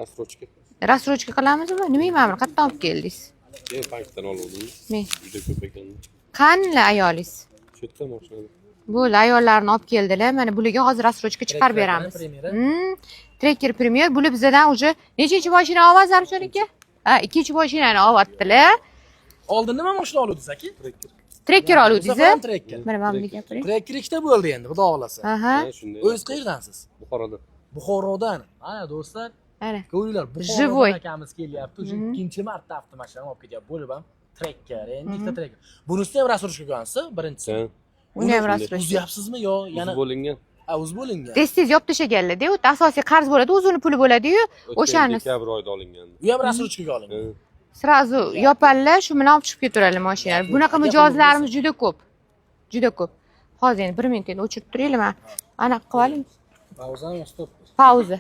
Rastrojka. Rastrojka qilamizmi? Nimaga mana buni qayerdan olib keldingiz? Bankdan oluvdim. Men. Juda ko'p ekan. Qanli ayolingiz? Shu yerda mashinada. Bo'ldi, ayollarni olib keldilar. Mana bularga hozir rastrojka chiqarib beramiz. Trekker Premier. Bular bizdan уже nechinchi mashina ovoz Zarifjon aka? Ha, ikkinchi mashinani olyaptilar. Oldin nima mashina oluvdingiz aka? Trekker oluvdingiz. Trekker. Mana bunga gapiring. Trekker ikkita bo'ldi endi, xudo xolasa. Aha. Shunday. O'zingiz qayerdansiz? Buxoroda. Buxorodan. Ana do'stlar, Ana. ko'ringlar, Живой. Buxorodan akamiz kelyapti. Уже ikkinchi marta avtomashinani olib ketyapti. Bo'lib ham Trekker, endi ikkita Trekker. Bunisi ham rastrojka ko'rgansiz, birinchisi. Uni ham rastrojka. Uzyapsizmi yo yana bo'lingan. o'z bo'lingan? Tez yopib tashlaganlar-da. U asosiy qarz bo'ladi, o'zini puli bo'ladi-yu, o'shani dekabr oyida olingan. U ham rastrojkaga olingan. srazu yopadilar, shu bilan olib chiqib ketaveradilar mashinani. Bunaqa mijozlarimiz juda ko'p. Juda ko'p. Hozir endi 1 minut endi o'chirib turaylik, men anaqa qilib oling. Pauzani stop. Pauza.